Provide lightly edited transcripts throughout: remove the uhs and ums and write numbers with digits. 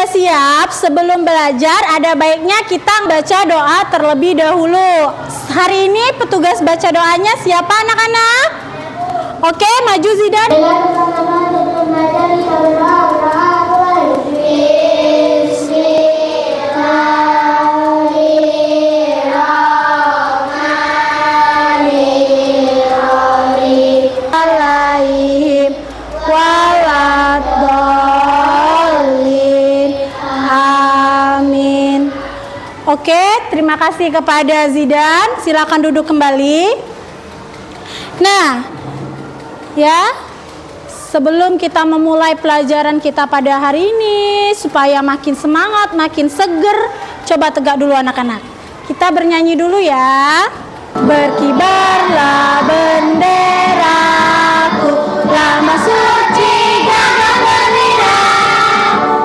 sudah siap, sebelum belajar ada baiknya kita baca doa terlebih dahulu. Hari ini petugas baca doanya siapa anak-anak? Oke, maju Zidan. Oke, terima kasih kepada Zidan. Silakan duduk kembali. Nah, ya, sebelum kita memulai pelajaran kita pada hari ini, supaya makin semangat, makin seger, coba tegak dulu anak-anak. Kita bernyanyi dulu ya. Berkibarlah benderaku, lambang suci gagah berdiri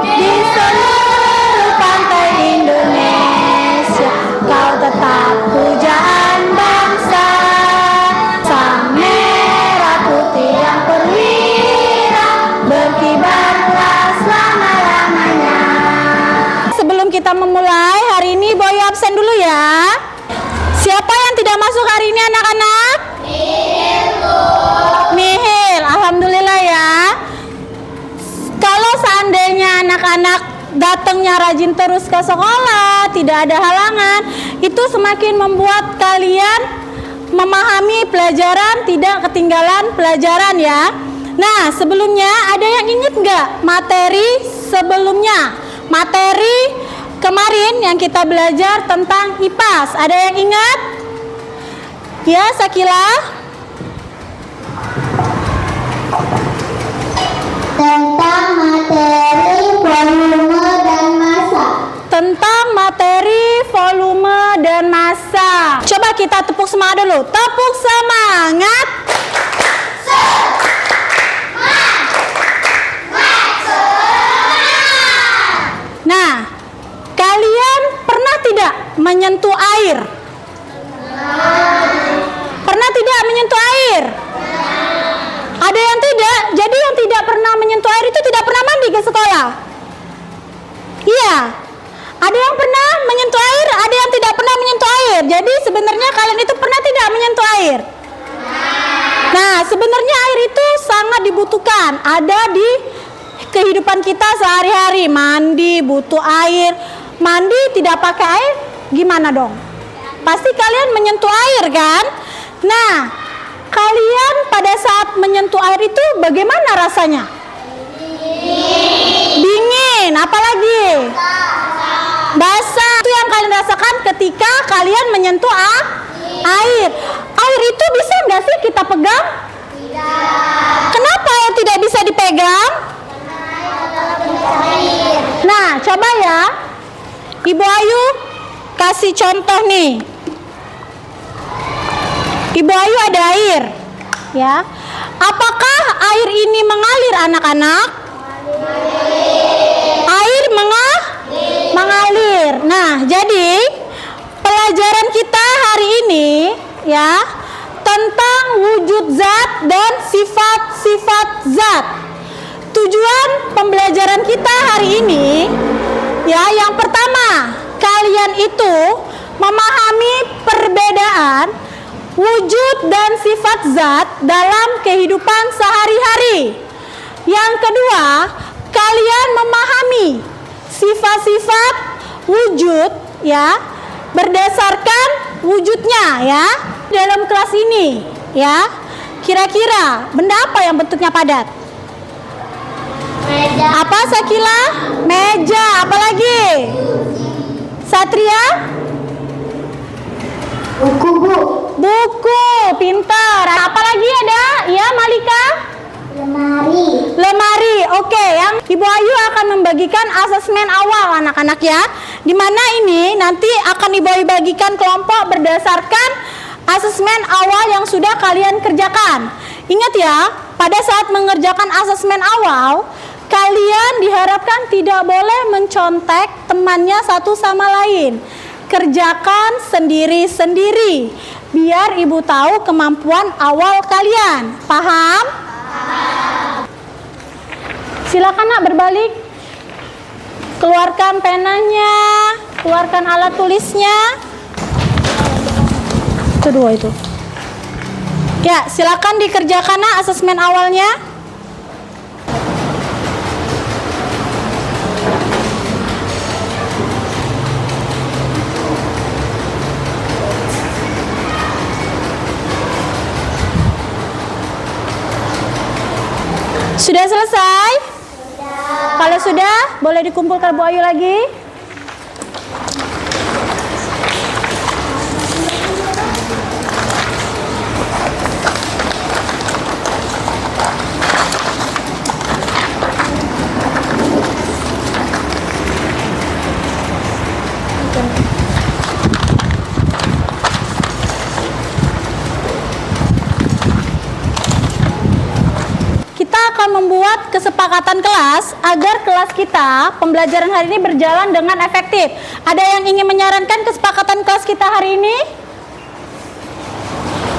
di seluruh pantai Indonesia. Kau tetap pujaan bangsa, sang merah putih yang perwira, berkibarlah selama-lamanya. Sebelum kita memulai hari ini, Boy absen dulu ya. Siapa yang tidak masuk hari ini anak-anak? Nihil, alhamdulillah ya. Kalau seandainya anak-anak datangnya rajin terus ke sekolah, tidak ada halangan, itu semakin membuat kalian memahami pelajaran, tidak ketinggalan pelajaran ya. Nah, sebelumnya ada yang ingat nggak materi sebelumnya? Materi kemarin yang kita belajar tentang IPAS, ada yang ingat? Ya, Sakila? Tentang materi volume dan massa. Tentang materi volume dan massa. Coba kita tepuk semangat dulu. Tepuk semangat. Nah, kalian pernah tidak menyentuh air? Pernah tidak menyentuh air? Ada yang tidak? Jadi yang tidak pernah menyentuh air itu tidak pernah mandi ke sekolah? Iya. Ada yang pernah menyentuh air, ada yang tidak pernah menyentuh air. Jadi sebenarnya kalian itu pernah tidak menyentuh air? Nah, sebenarnya air itu sangat dibutuhkan. Ada di kehidupan kita sehari-hari. Mandi, butuh air. Mandi tidak pakai air, gimana dong? Pasti kalian menyentuh air kan? Nah, kalian pada saat menyentuh air itu bagaimana rasanya? Dingin, apalagi? Basah. Itu yang kalian rasakan ketika kalian menyentuh air. Air itu bisa nggak sih kita pegang? Kenapa yang tidak bisa dipegang? Nah, coba ya, Ibu Ayu kasih contoh nih. Ibu Ayu ada air, ya. Apakah air ini mengalir anak-anak? Air mengalir. Nah, jadi pelajaran kita hari ini ya tentang wujud zat dan sifat-sifat zat. Tujuan pembelajaran kita hari ini ya, yang pertama, kalian itu memahami perbedaan wujud dan sifat zat dalam kehidupan sehari-hari. Yang kedua, kalian memahami sifat-sifat wujud ya berdasarkan wujudnya ya dalam kelas ini ya. Kira-kira benda apa yang bentuknya padat? Meja. Apa Sakila? Meja. Apalagi? Satria? Buku, Bu. Buku. Pintar. Apalagi ada? Ya, Malika? Lemari. Lemari. Oke, yang Ibu Ayu akan membagikan asesmen awal anak-anak ya. Dimana ini nanti akan Ibu Ayu bagikan kelompok berdasarkan asesmen awal yang sudah kalian kerjakan. Ingat ya, pada saat mengerjakan asesmen awal, kalian diharapkan tidak boleh mencontek temannya satu sama lain. Kerjakan sendiri-sendiri, biar Ibu tahu kemampuan awal kalian. Paham? Silakan nak berbalik. Keluarkan penanya, keluarkan alat tulisnya. Itu dua itu. Ya, silakan dikerjakan asesmen awalnya. Sudah selesai? Kalau sudah, boleh dikumpulkan Bu Ayu lagi. Membuat kesepakatan kelas agar kelas kita pembelajaran hari ini berjalan dengan efektif. Ada yang ingin menyarankan kesepakatan kelas kita hari ini?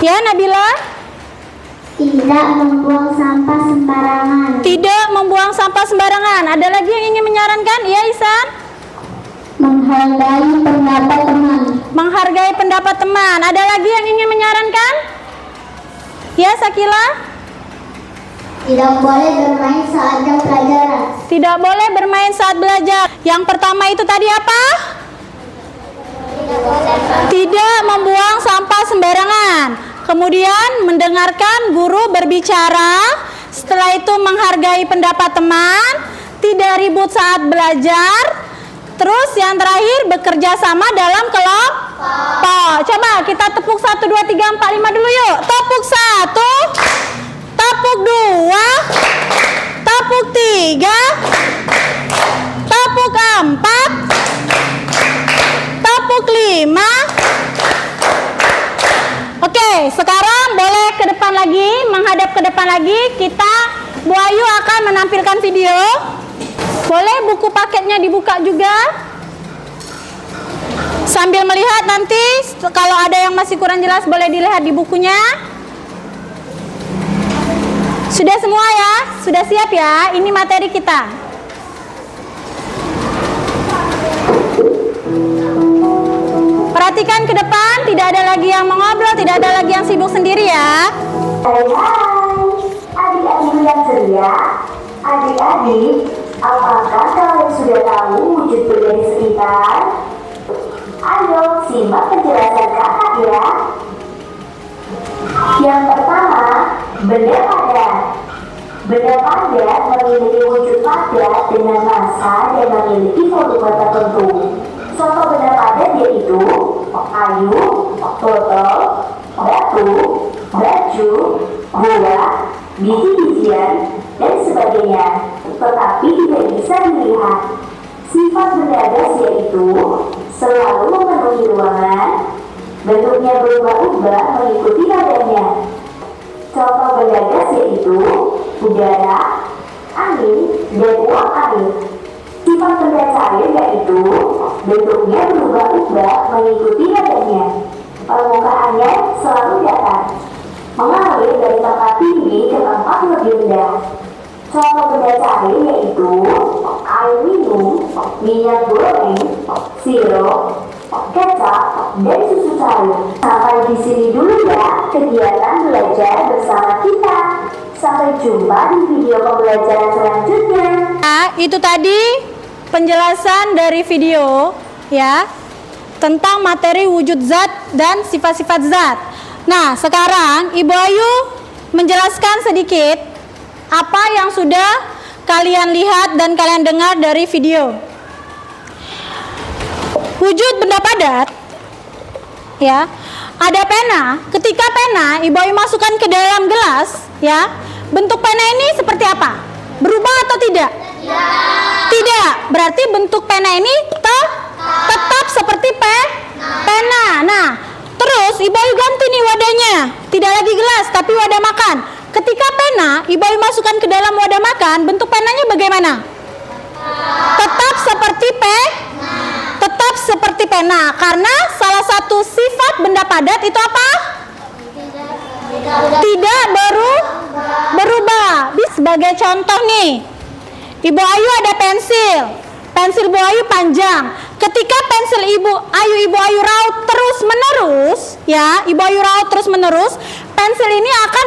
Ya, Nabila? Tidak membuang sampah sembarangan. Tidak membuang sampah sembarangan. Ada lagi yang ingin menyarankan? Ya, Isan? Menghargai pendapat teman. Menghargai pendapat teman. Ada lagi yang ingin menyarankan? Ya, Sakila? Tidak boleh bermain saat jam pelajaran. Tidak boleh bermain saat belajar. Yang pertama itu tadi apa? Tidak membuang sampah sembarangan. Kemudian mendengarkan guru berbicara. Setelah itu menghargai pendapat teman. Tidak ribut saat belajar. Terus yang terakhir bekerja sama dalam kelompok. Coba kita tepuk 1, 2, 3, 4, 5 dulu yuk. Tepuk 1. Tepuk 2, tepuk 3, tepuk 4, tepuk 5. Oke, sekarang boleh ke depan lagi, menghadap ke depan lagi. Bu Ayu akan menampilkan video. Boleh buku paketnya dibuka juga. Sambil melihat nanti, kalau ada yang masih kurang jelas boleh dilihat di bukunya. Sudah semua ya? Sudah siap ya? Ini materi kita. Perhatikan ke depan, tidak ada lagi yang mengobrol, tidak ada lagi yang sibuk sendiri ya. Hai, adik-adik yang ceria, adik-adik, apakah kalian sudah tahu wujud benda di sekitar? Ayo simak penjelasan kakak ya. Yang pertama, benda padat. Benda padat memiliki wujud padat dengan massa dan memiliki volume tertentu. Contoh benda padat yaitu kayu, botol, batu, baju, gula, biji-bijian, dan sebagainya. Tetapi tidak bisa dilihat. Sifat benda gas yaitu selalu memenuhi ruangan, bentuknya berubah-ubah mengikuti nadanya. Contoh benda gas yaitu udara, angin, dan uap air. Sifat benda cair yaitu bentuknya berubah-ubah mengikuti nadanya. Permukaannya selalu datar, mengalir dari tempat tinggi ke tempat lebih rendah. Contoh benda cair yaitu air minum, minyak goreng, sirup, kecap, dan susu cair. Sampai di sini dulu ya kegiatan belajar bersama kita. Sampai jumpa di video pembelajaran selanjutnya. Nah, itu tadi penjelasan dari video ya tentang materi wujud zat dan sifat-sifat zat. Nah, sekarang Ibu Ayu menjelaskan sedikit apa yang sudah kalian lihat dan kalian dengar dari video. Wujud benda padat ya, ada pena. Ketika pena Ibu Ayu masukkan ke dalam gelas ya, bentuk pena ini seperti apa? Berubah atau tidak? Tidak. Berarti bentuk pena ini tetap seperti pena. Nah, terus Ibu Ayu ganti nih wadahnya. Tidak lagi gelas tapi wadah makan. Ketika pena Ibu Ayu masukkan ke dalam wadah makan, bentuk penanya bagaimana? Tetap seperti pena. Karena salah satu sifat benda padat itu apa? Tidak berubah. Sebagai contoh nih, Ibu Ayu ada pensil. pensil Ibu Ayu panjang. Ketika pensil Ibu Ayu raut terus menerus, ya, Ibu Ayu raut terus menerus, pensil ini akan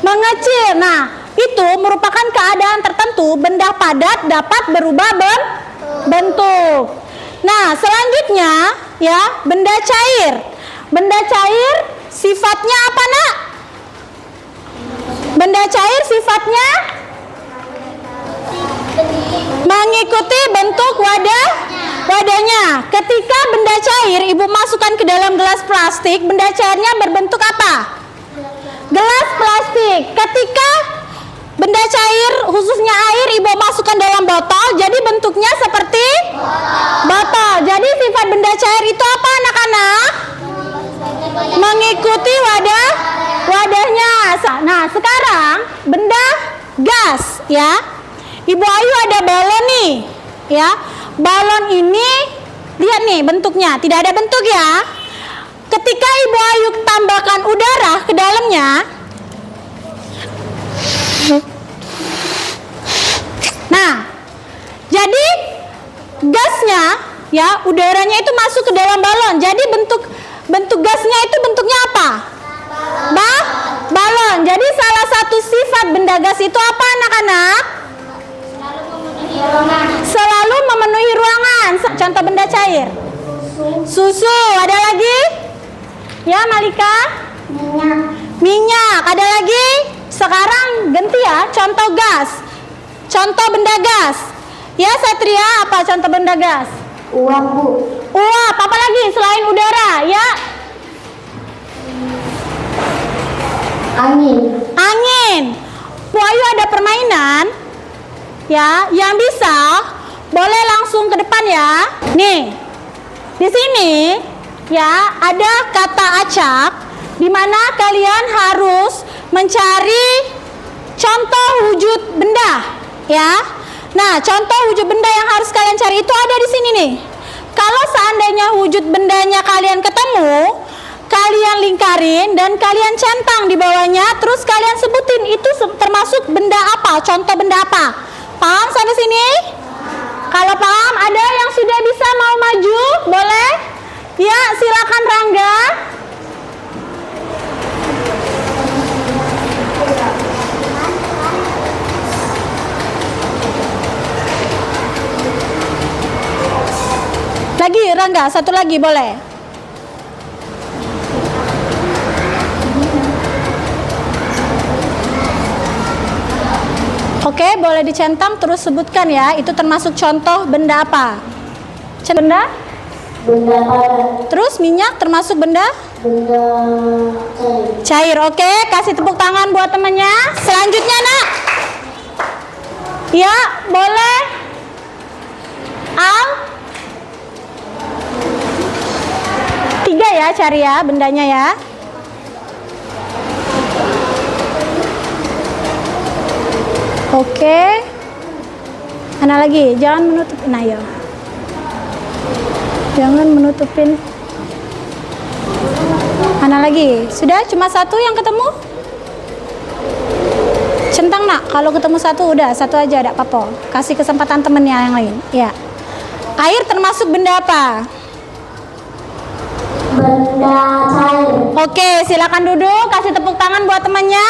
mengecil. Nah, itu merupakan keadaan tertentu benda padat dapat berubah bentuk. Nah, selanjutnya ya, benda cair. Benda cair sifatnya apa, Nak? Benda cair sifatnya mengikuti bentuk wadahnya. Ketika benda cair Ibu masukkan ke dalam gelas plastik, benda cairnya berbentuk apa? Gelas plastik. Ketika benda cair khususnya air Ibu masukkan dalam botol, jadi bentuknya seperti botol. Jadi sifat benda cair itu apa, anak-anak? Mengikuti wadahnya. Nah, sekarang benda gas, ya. Ibu Ayu ada balon nih, ya. Balon ini lihat nih bentuknya, tidak ada bentuk ya. Ketika Ibu Ayu tambahkan udara ke dalamnya, nah, jadi gasnya, ya, udaranya itu masuk ke dalam balon. Jadi bentuk gasnya itu bentuknya apa? Balon. Jadi salah satu sifat benda gas itu apa, anak-anak? Selalu memenuhi ruangan. Contoh benda cair. Susu. Ada lagi? Ya, Malika? Minyak. Ada lagi? Sekarang ganti ya, contoh gas. Contoh benda gas. Ya, Satria, apa contoh benda gas? Uap, Bu. Uap. Apa lagi selain udara? Ya. Angin. Bu Ayu ada permainan, ya, yang bisa boleh langsung ke depan ya. Nih, di sini ya ada kata acak, di mana kalian harus mencari contoh wujud benda, ya. Nah, contoh wujud benda yang harus kalian cari itu ada di sini nih. Kalau seandainya wujud bendanya kalian ketemu, kalian lingkarin dan kalian centang di bawahnya, terus kalian sebutin itu termasuk benda apa, contoh benda apa. Paham sampai sini? Kalau paham, ada yang sudah bisa mau maju? Boleh? Ya, silakan Rangga. Lagi Rangga, satu lagi boleh. Oke, boleh dicentang terus sebutkan ya, itu termasuk contoh benda apa? Benda? Benda padat. Terus minyak termasuk benda? Benda Cair. Oke, kasih tepuk tangan buat temannya. Selanjutnya, Nak. Ya, boleh. Al. 3 ya, cari ya bendanya ya. Oke. Mana lagi? Jangan menutupin. Nah, ya. Jangan menutupin. Mana lagi? Sudah cuma satu yang ketemu? Centang, Nak. Kalau ketemu satu udah, satu aja ada apa-apa. Kasih kesempatan temennya yang lain. Ya. Air termasuk benda apa? benda cair. Oke, silakan duduk, kasih tepuk tangan buat temannya.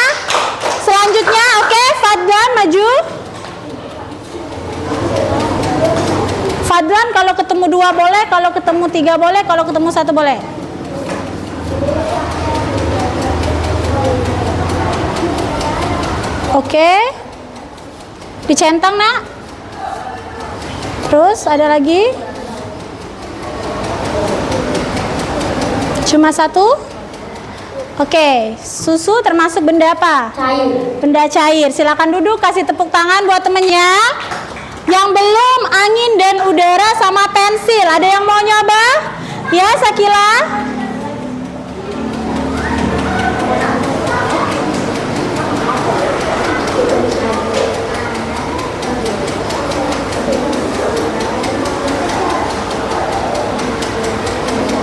Selanjutnya, oke, Fadlan maju. Fadlan kalau ketemu 2 boleh, kalau ketemu 3 boleh, kalau ketemu 1 boleh. Oke. Dicentang, Nak. Terus ada lagi? Cuma 1? Oke, susu termasuk benda apa? Cair. Benda cair. Silakan duduk, kasih tepuk tangan buat temennya. Yang belum, angin dan udara sama pensil. Ada yang mau nyoba? Ya, Sakila.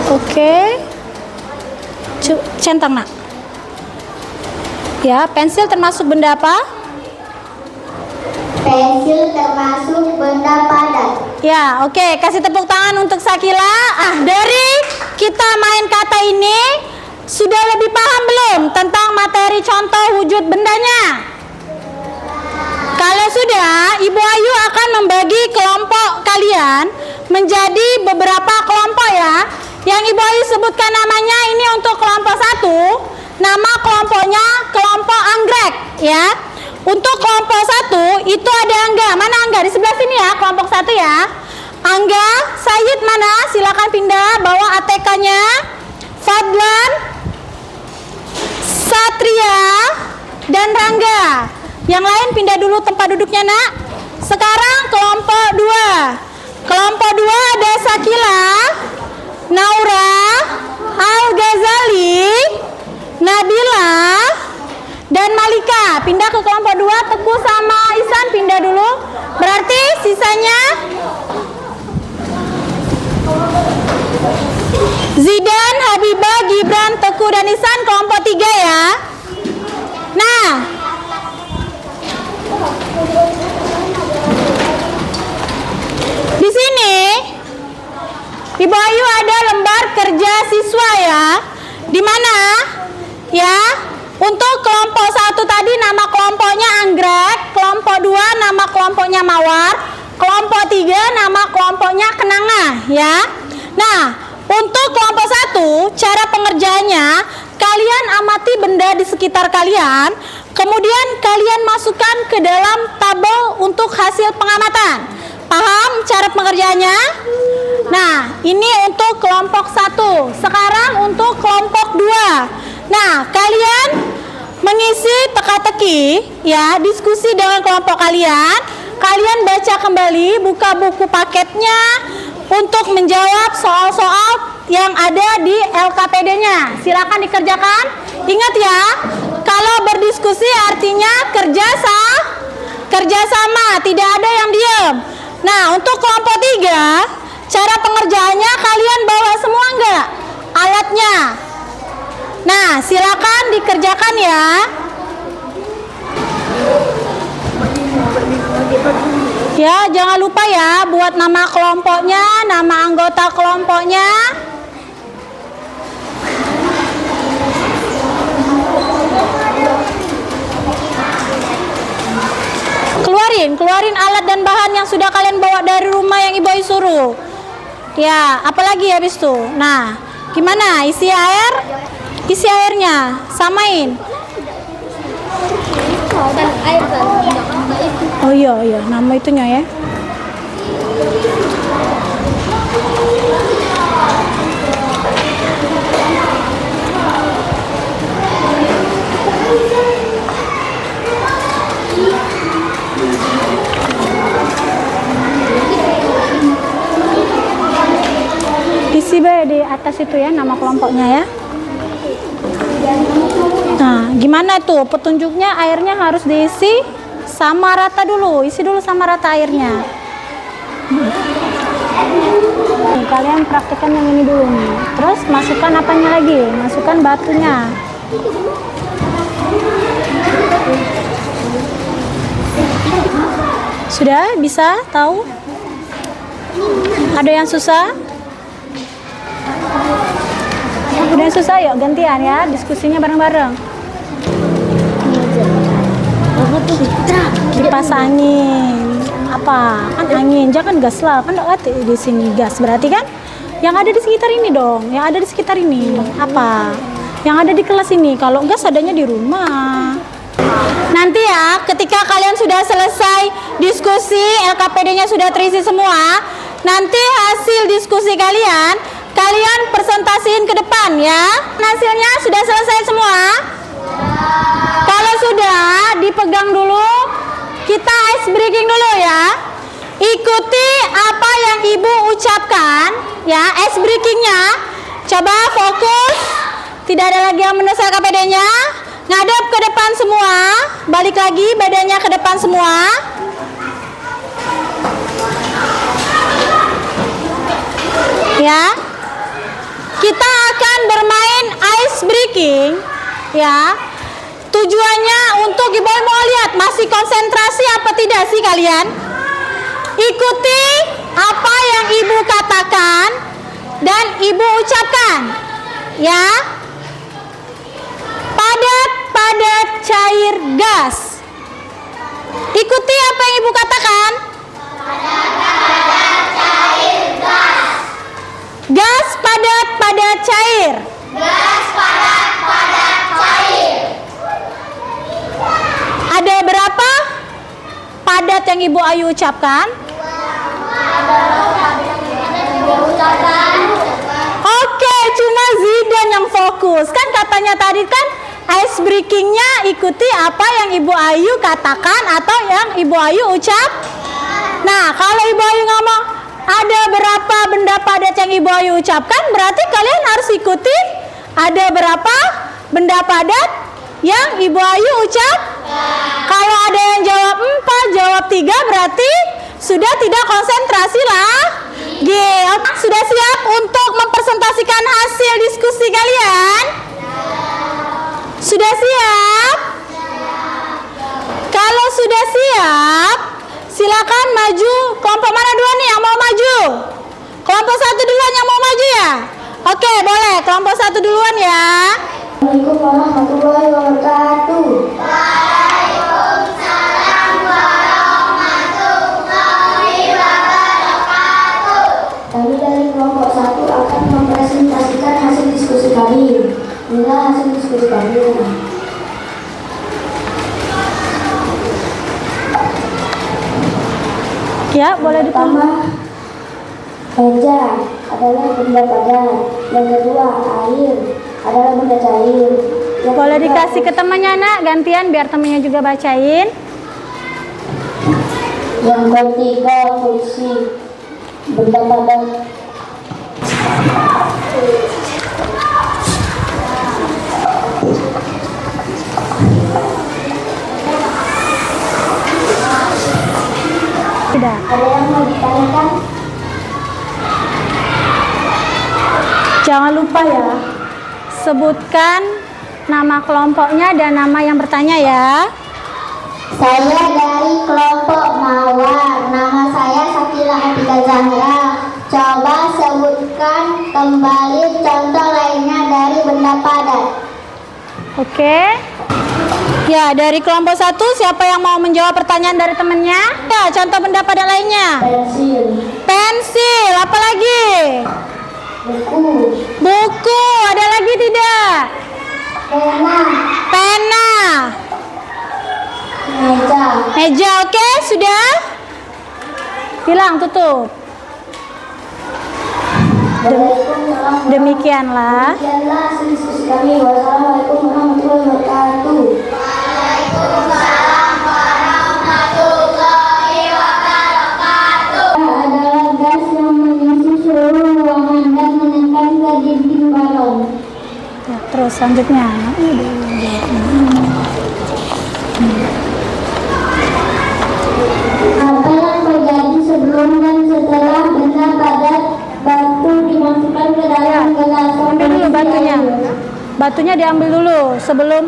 Oke. Centang, Nak. Ya, pensil termasuk benda apa? Pensil termasuk benda padat. Ya, oke, kasih tepuk tangan untuk Sakila. Dari kita main kata ini sudah lebih paham belum tentang materi contoh wujud bendanya? Kalau sudah, Ibu Ayu akan membagi kelompok kalian menjadi beberapa kelompok ya. Yang Ibu Ayu sebutkan namanya ini untuk kelompok 1, nama kelompoknya kelompok anggrek ya. Untuk kelompok 1 itu ada Angga. Mana Angga? Di sebelah sini ya, kelompok 1 ya. Angga, Sayyid mana? Silakan pindah, bawa ATK-nya. Fadlan, Satria, dan Rangga. Yang lain pindah dulu tempat duduknya, Nak. Sekarang kelompok 2. Kelompok 2 ada Sakila, Naura, Al-Ghazali, Nabila, dan Malika. Pindah ke kelompok 2. Teguh sama Ihsan pindah dulu. Berarti sisanya Zidan, Habibah, Gibran, Teguh, dan Ihsan kelompok 3 ya. Nah, di sini Ibu Ayu ada lembar kerja siswa ya. Di mana? Ya, untuk kelompok 1 tadi nama kelompoknya anggrek, kelompok 2 nama kelompoknya mawar, kelompok 3 nama kelompoknya kenanga ya. Nah, untuk kelompok 1 cara pengerjaannya kalian amati benda di sekitar kalian, kemudian kalian masukkan ke dalam tabel untuk hasil pengamatan. Paham cara pengerjaannya? Nah, ini untuk kelompok 1. Sekarang untuk kelompok 2. Nah, kalian mengisi teka-teki ya, diskusi dengan kelompok kalian. Kalian baca kembali, buka buku paketnya untuk menjawab soal-soal yang ada di LKPD-nya. Silakan dikerjakan. Ingat ya, kalau berdiskusi artinya kerjasama, tidak ada yang diam. Nah, untuk kelompok 3, cara pengerjaannya kalian bawa semua enggak alatnya? Nah, silakan dikerjakan ya. Ya, jangan lupa ya buat nama kelompoknya, nama anggota kelompoknya. Keluarin alat dan bahan yang sudah kalian bawa dari rumah yang Ibu Ayu suruh. Ya, apalagi habis itu. Nah, gimana? Isi air? Isi airnya, samain. Oh iya, nama itunya ya. Isi di atas itu ya nama kelompoknya ya. Nah, gimana tuh petunjuknya? Airnya harus diisi sama rata dulu. Isi dulu sama rata airnya. Nih, kalian praktekkan yang ini dulu nih. Terus masukkan apanya lagi? Masukkan batunya. Sudah bisa tahu? Ada yang susah? Udah susah, yuk gantian ya, diskusinya bareng-bareng. Kipas angin apa? Kan angin, jangan gas lah, kan ada di sini gas. Berarti kan yang ada di sekitar ini dong, yang ada di sekitar ini apa? Yang ada di kelas ini. Kalau gas adanya di rumah. Nanti ya, ketika kalian sudah selesai diskusi, LKPD-nya sudah terisi semua, nanti hasil diskusi kalian presentasiin ke depan ya. Hasilnya sudah selesai semua? Kalau sudah, dipegang dulu. Kita ice breaking dulu ya. Ikuti apa yang Ibu ucapkan ya, ice breakingnya. Coba fokus. Tidak ada lagi yang mendesak KPD-nya. Ngadep ke depan semua. Balik lagi badannya ke depan semua. Ya. Kita akan bermain ice breaking ya. Tujuannya untuk Ibu mau lihat masih konsentrasi apa tidak sih kalian? Ikuti apa yang ibu katakan dan ibu ucapkan. Ya. Padat, padat, cair, gas. Ikuti apa yang ibu katakan. Padat, padat, cair, gas. Gas, padat, padat, cair. Gas, padat, padat, cair. Ada berapa padat yang ibu Ayu ucapkan? Oke, cuma Zidan yang fokus. Kan katanya tadi kan ice breakingnya ikuti apa yang ibu Ayu katakan atau yang ibu Ayu ucap. Nah, kalau ibu Ayu ngomong ada berapa benda padat yang ibu Ayu ucapkan, berarti kalian harus ikuti ada berapa benda padat yang ibu Ayu ucap. Kalau ada yang jawab 4, jawab 3, berarti sudah tidak konsentrasi lah. Sudah siap untuk mempresentasikan hasil diskusi kalian? Sudah siap? Kalau sudah siap, silakan maju. Kelompok mana duluan nih yang mau maju? Kelompok 1 duluan yang mau maju ya? Oke, boleh. Kelompok 1 duluan ya. Assalamualaikum warahmatullahi wabarakatuh. Kami dari kelompok 1 akan mempresentasikan hasil diskusi kami. Inilah hasil diskusi kami. Ya, boleh ditulis. Pertama, meja adalah benda padat. Yang kedua, air adalah benda cair. Yang Boleh ketiga, dikasih ke temannya, Nak, gantian biar temannya juga bacain. yang ketiga, kursi benda padat. Tidak. Ada yang mau ditanyakan? Jangan lupa ya, sebutkan nama kelompoknya dan nama yang bertanya ya. Saya dari kelompok Mawar. Nama saya Sakila Atika Zahra. Coba sebutkan kembali contoh lainnya dari benda padat. Oke. Ya, dari kelompok 1 siapa yang mau menjawab pertanyaan dari temannya? Ya, contoh benda padat lainnya. Pensil, Pensil, apa lagi? buku, Buku, ada lagi tidak? pena, Pena. meja. Meja, oke, sudah? Hilang, tutup. Waalaikumsalam. Demikianlah. Demikianlah hasil diskusi kami. Wassalamualaikum warahmatullahi wabarakatuh. Adalah gas yang mengisi seluruh ruangan dan menekan ke dinding balon. Ya, terus selanjutnya. Apa yang terjadi sebelum dan setelah benda padat batu dimasukkan ke dalam gelas? Ambil dulu batunya. Batunya diambil dulu sebelum.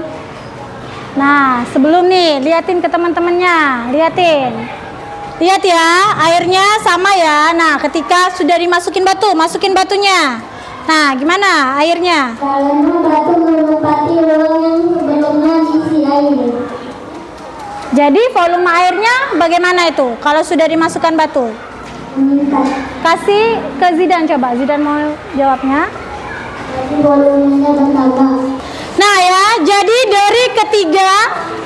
Nah, sebelum nih, liatin ke teman-temannya. Liatin. Lihat ya, airnya sama ya. Nah, ketika sudah dimasukin batu, masukin batunya. Nah, gimana airnya? Karena batu menempati ruang yang sebelumnya diisi air. Jadi volume airnya bagaimana itu kalau sudah dimasukkan batu? Meningkat. Kasih ke Zidan coba. Zidan mau jawabnya. Jadi volumenya bertambah. Nah ya, jadi dari ketiga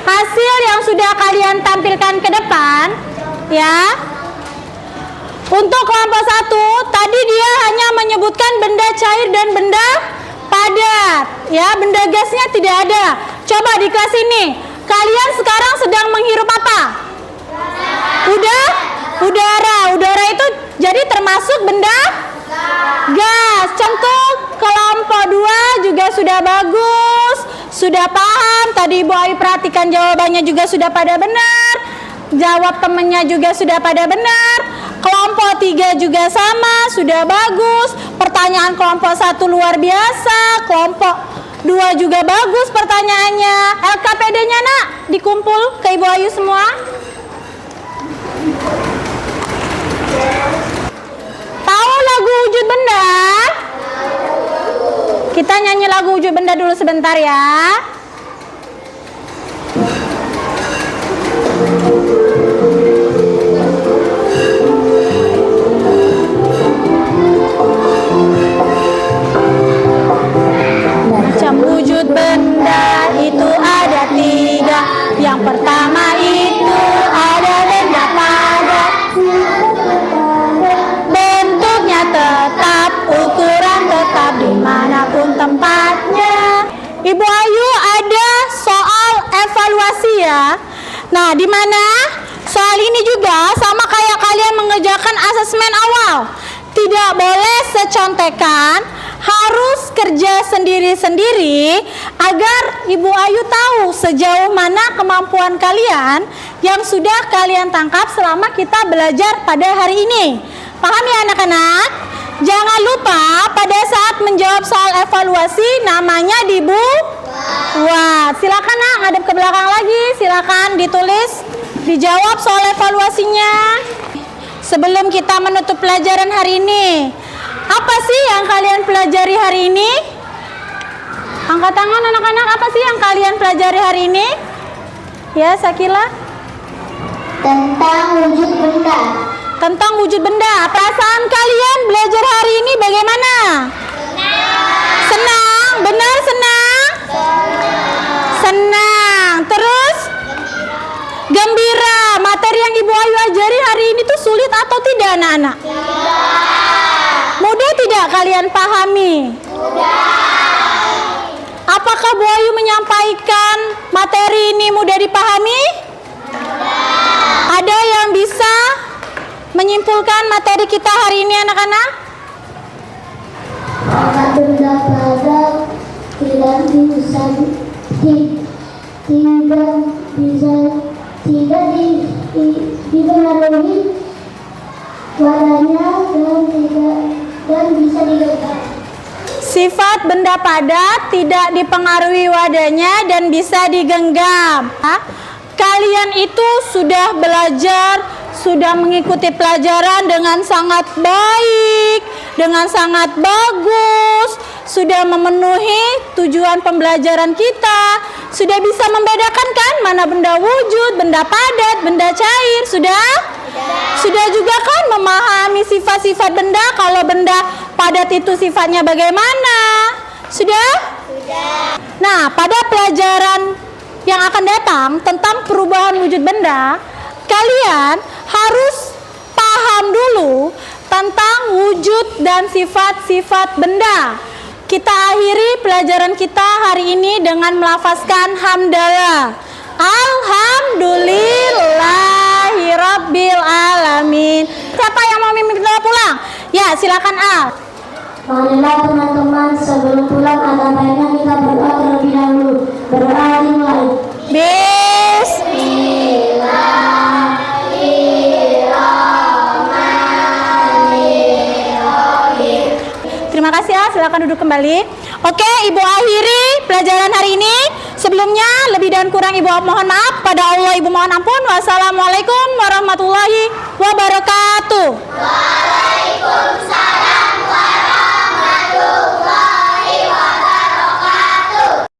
hasil yang sudah kalian tampilkan ke depan, ya. Untuk kelompok 1, tadi dia hanya menyebutkan benda cair dan benda padat, ya. Benda gasnya tidak ada. Coba di kelas ini, kalian sekarang sedang menghirup apa? Udara. Udara itu jadi termasuk benda gas. Contoh kelompok 2 juga sudah bagus, sudah paham. Tadi Ibu Ayu perhatikan jawabannya juga sudah pada benar. Jawab temennya juga sudah pada benar. Kelompok 3 juga sama, sudah bagus. Pertanyaan kelompok 1 luar biasa. Kelompok 2 juga bagus pertanyaannya. LKPD-nya nak dikumpul ke Ibu Ayu semua. lagu wujud benda dulu sebentar ya. Macam wujud benda itu ada 3. Yang pertama itu ada benda padat, bentuknya tetap, ukuran tetap dimanapun tempatnya. Ibu Ayu ada soal evaluasi ya. Nah, di mana soal ini juga sama kayak kalian mengerjakan asesmen awal. Tidak boleh secontekan, harus kerja sendiri-sendiri agar Ibu Ayu tahu sejauh mana kemampuan kalian yang sudah kalian tangkap selama kita belajar pada hari ini. Paham ya anak-anak? Jangan lupa pada saat menjawab soal evaluasi namanya dibuat. Silakan nak, ngadep ke belakang lagi, silakan ditulis, dijawab soal evaluasinya. Sebelum kita menutup pelajaran hari ini, apa sih yang kalian pelajari hari ini? Angkat tangan anak-anak, apa sih yang kalian pelajari hari ini? Ya, Sakila. Tentang wujud benda. Tentang wujud benda. Perasaan kalian belajar hari ini bagaimana? Senang. Benar senang? Senang. Terus? Gembira. Materi yang Ibu Ayu ajari hari ini tuh sulit atau tidak anak-anak? Mudah tidak kalian pahami? Apakah Bu Ayu menyampaikan materi ini mudah dipahami? Ada yang bisa menyimpulkan materi kita hari ini anak-anak? Benda padat tidak bisa dipengaruhi wadahnya dan bisa digenggam. Sifat benda padat tidak dipengaruhi wadahnya dan bisa digenggam. Kalian itu sudah belajar, sudah mengikuti pelajaran dengan sangat baik, dengan sangat bagus, sudah memenuhi tujuan pembelajaran kita, sudah bisa membedakan kan mana benda wujud, benda padat, benda cair, sudah? Sudah juga kan memahami sifat-sifat benda, kalau benda padat itu sifatnya bagaimana? Sudah? Sudah. Nah, pada pelajaran yang akan datang tentang perubahan wujud benda, kalian harus paham dulu tentang wujud dan sifat-sifat benda. Kita akhiri pelajaran kita hari ini dengan melafazkan hamdalah. Alhamdulillahirabbil alamin. Siapa yang mau minta pulang? Ya, silakan Al. Marilah teman-teman, sebelum pulang ada baiknya kita berdoa terlebih dahulu. Berdoa dimulai. Terima kasih ya, silakan duduk kembali. Oke, Ibu akhiri pelajaran hari ini. Sebelumnya lebih dan kurang Ibu mohon maaf, pada Allah Ibu mohon ampun. Wassalamualaikum warahmatullahi wabarakatuh. Waalaikumsalam.